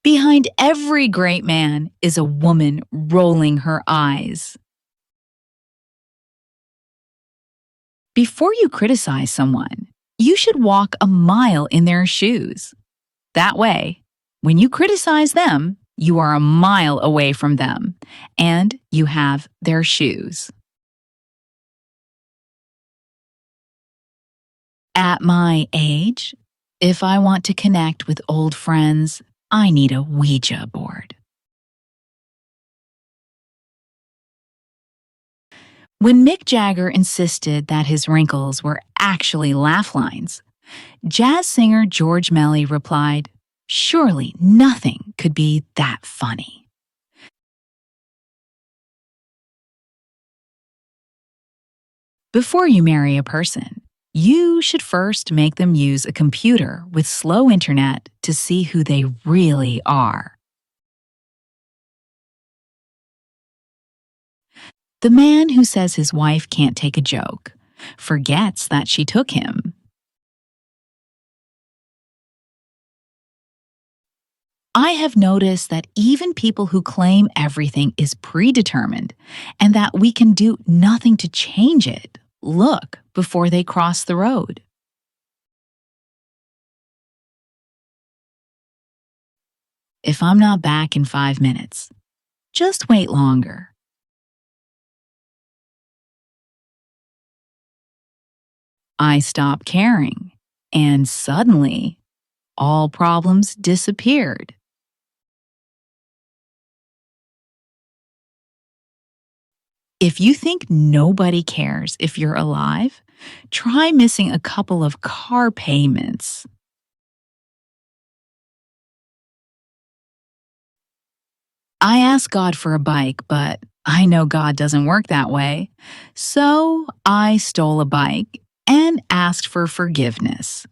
Behind every great man is a woman rolling her eyes. Before you criticize someone, you should walk a mile in their shoes. That way, when you criticize them, you are a mile away from them and you have their shoes. At my age, if I want to connect with old friends, I need a Ouija board. When Mick Jagger insisted that his wrinkles were actually laugh lines, jazz singer George Melly replied, "Surely nothing could be that funny." Before you marry a person, you should first make them use a computer with slow internet to see who they really are. The man who says his wife can't take a joke forgets that she took him. I have noticed that even people who claim everything is predetermined and that we can do nothing to change it look before they cross the road. If I'm not back in 5 minutes, just wait longer. I stop caring, and suddenly, all problems disappeared. If you think nobody cares if you're alive, try missing a couple of car payments. I asked God for a bike, but I know God doesn't work that way. So I stole a bike and asked for forgiveness.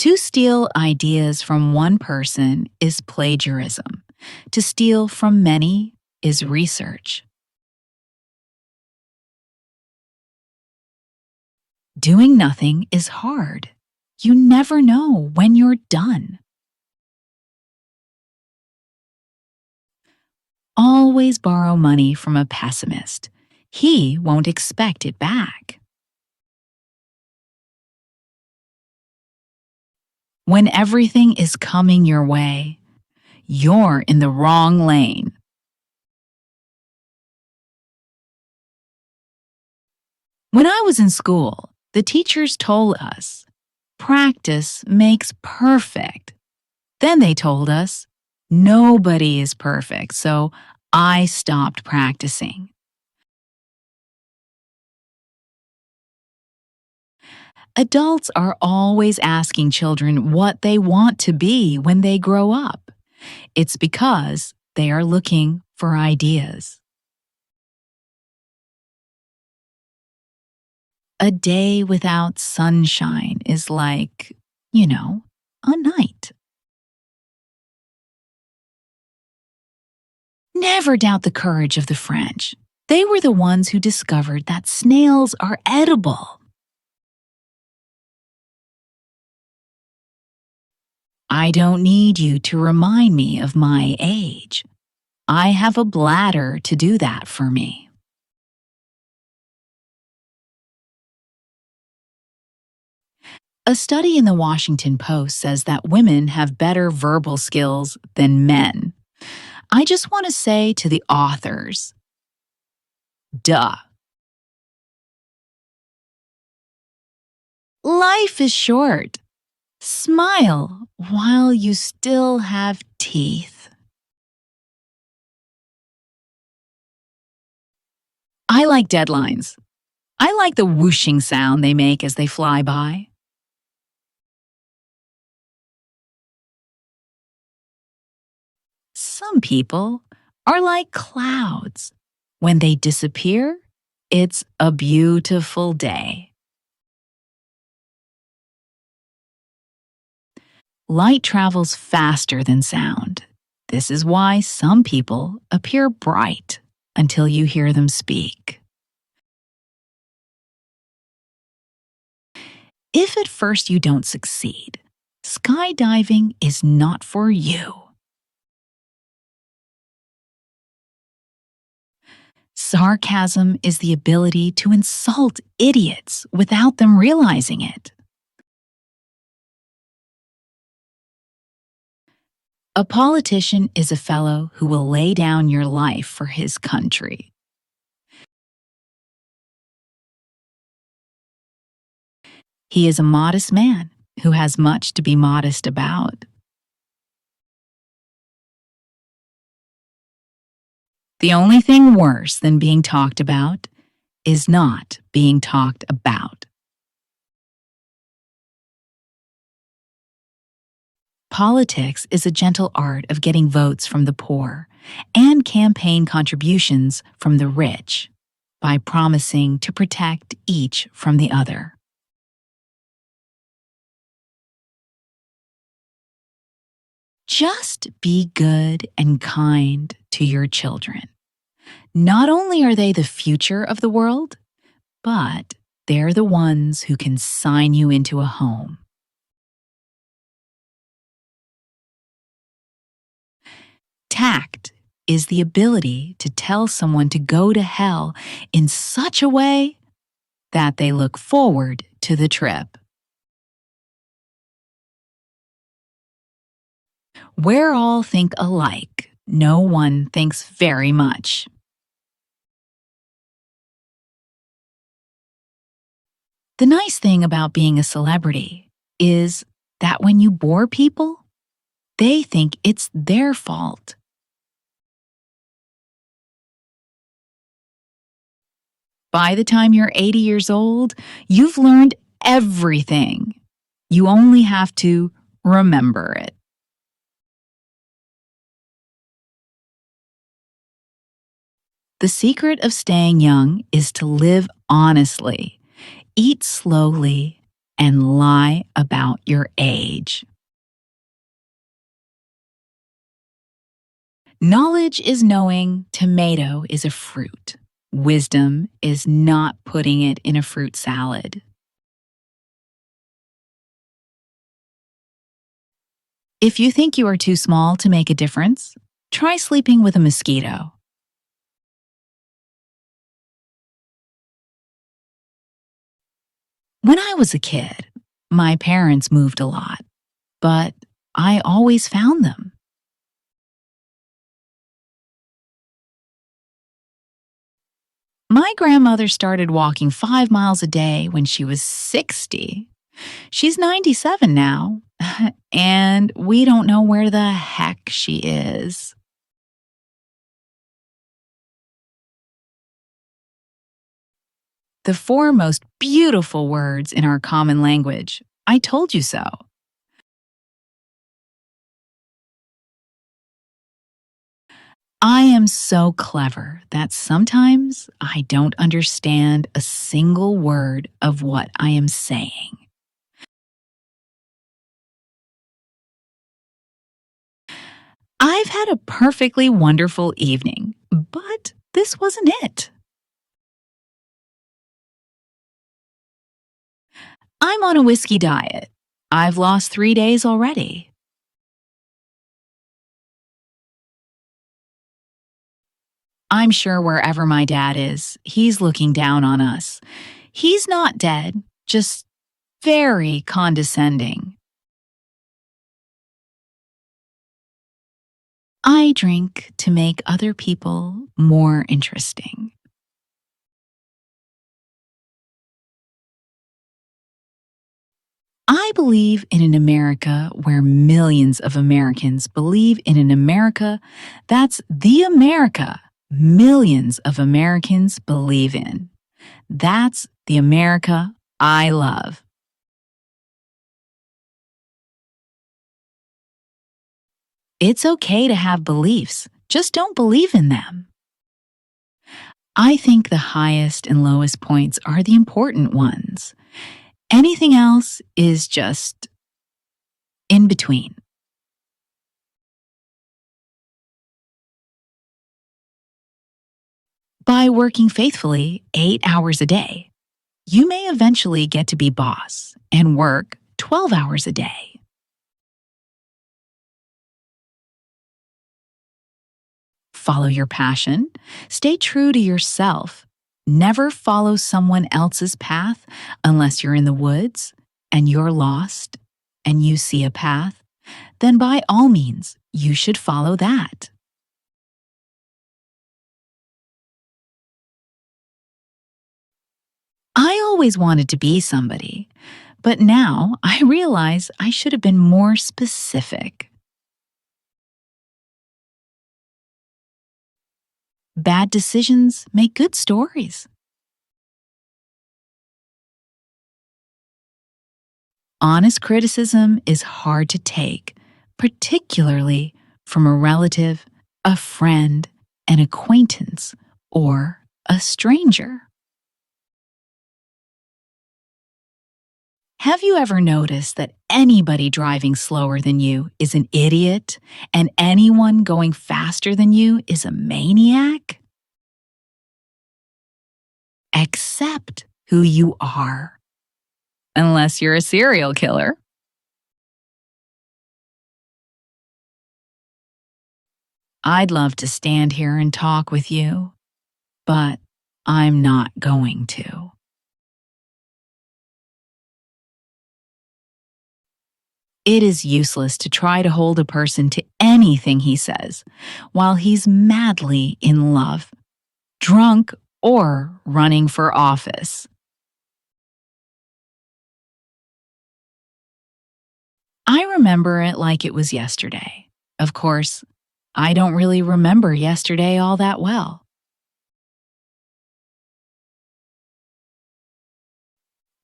To steal ideas from one person is plagiarism. To steal from many is research. Doing nothing is hard. You never know when you're done. Always borrow money from a pessimist. He won't expect it back. When everything is coming your way, you're in the wrong lane. When I was in school, the teachers told us, practice makes perfect. Then they told us, nobody is perfect, so I stopped practicing. Adults are always asking children what they want to be when they grow up. It's because they are looking for ideas. A day without sunshine is like, a night. Never doubt the courage of the French. They were the ones who discovered that snails are edible. I don't need you to remind me of my age. I have a bladder to do that for me. A study in the Washington Post says that women have better verbal skills than men. I just want to say to the authors, duh. Life is short. Smile while you still have teeth. I like deadlines. I like the whooshing sound they make as they fly by. Some people are like clouds. When they disappear, it's a beautiful day. Light travels faster than sound. This is why some people appear bright until you hear them speak. If at first you don't succeed, skydiving is not for you. Sarcasm is the ability to insult idiots without them realizing it. A politician is a fellow who will lay down your life for his country. He is a modest man who has much to be modest about. The only thing worse than being talked about is not being talked about. Politics is a gentle art of getting votes from the poor and campaign contributions from the rich by promising to protect each from the other. Just be good and kind to your children. Not only are they the future of the world, but they're the ones who can sign you into a home. Tact is the ability to tell someone to go to hell in such a way that they look forward to the trip. Where all think alike, no one thinks very much. The nice thing about being a celebrity is that when you bore people, they think it's their fault. By the time you're 80 years old, you've learned everything. You only have to remember it. The secret of staying young is to live honestly, eat slowly, and lie about your age. Knowledge is knowing tomato is a fruit. Wisdom is not putting it in a fruit salad. If you think you are too small to make a difference, try sleeping with a mosquito. When I was a kid, my parents moved a lot, but I always found them. My grandmother started walking 5 miles a day when she was 60. She's 97 now, and we don't know where the heck she is. The four most beautiful words in our common language. I told you so. I am so clever that sometimes I don't understand a single word of what I am saying. I've had a perfectly wonderful evening, but this wasn't it. I'm on a whiskey diet. I've lost 3 days already. I'm sure wherever my dad is, he's looking down on us. He's not dead, just very condescending. I drink to make other people more interesting. I believe in an America where millions of Americans believe in an America that's the America millions of Americans believe in. That's the America I love. It's okay to have beliefs, just don't believe in them. I think the highest and lowest points are the important ones. Anything else is just in between. By working faithfully 8 hours a day, You may eventually get to be boss and work 12 hours a day. Follow your passion. Stay true to yourself. Never follow someone else's path unless you're in the woods and you're lost and you see a path. Then by all means, you should follow that. I always wanted to be somebody, but now I realize I should have been more specific. Bad decisions make good stories. Honest criticism is hard to take, particularly from a relative, a friend, an acquaintance, or a stranger. Have you ever noticed that anybody driving slower than you is an idiot and anyone going faster than you is a maniac? Accept who you are. Unless you're a serial killer. I'd love to stand here and talk with you, but I'm not going to. It is useless to try to hold a person to anything he says while he's madly in love, drunk, or running for office. I remember it like it was yesterday. Of course, I don't really remember yesterday all that well.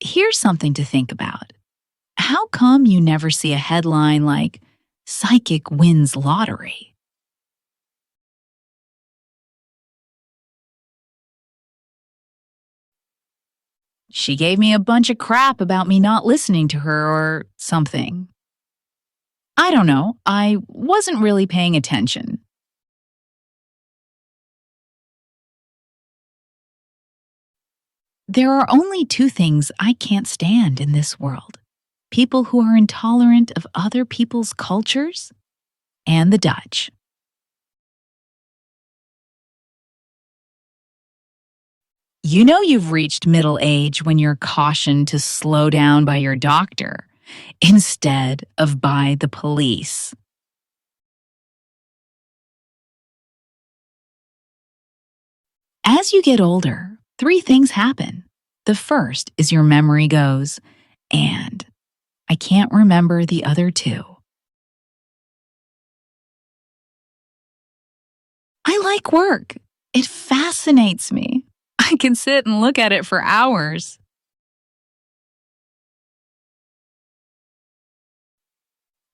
Here's something to think about. How come you never see a headline like, "Psychic wins lottery"? She gave me a bunch of crap about me not listening to her or something. I don't know. I wasn't really paying attention. There are only two things I can't stand in this world: people who are intolerant of other people's cultures and the Dutch. You know you've reached middle age when you're cautioned to slow down by your doctor instead of by the police. As you get older, three things happen. The first is your memory goes, and I can't remember the other two. I like work. It fascinates me. I can sit and look at it for hours.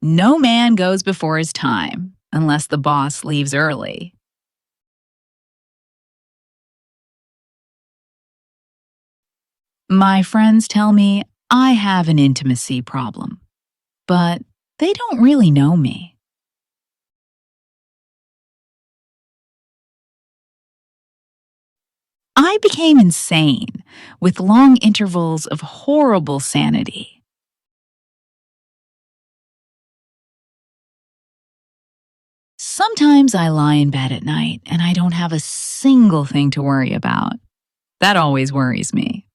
No man goes before his time unless the boss leaves early. My friends tell me I have an intimacy problem, but they don't really know me. I became insane with long intervals of horrible sanity. Sometimes I lie in bed at night and I don't have a single thing to worry about. That always worries me.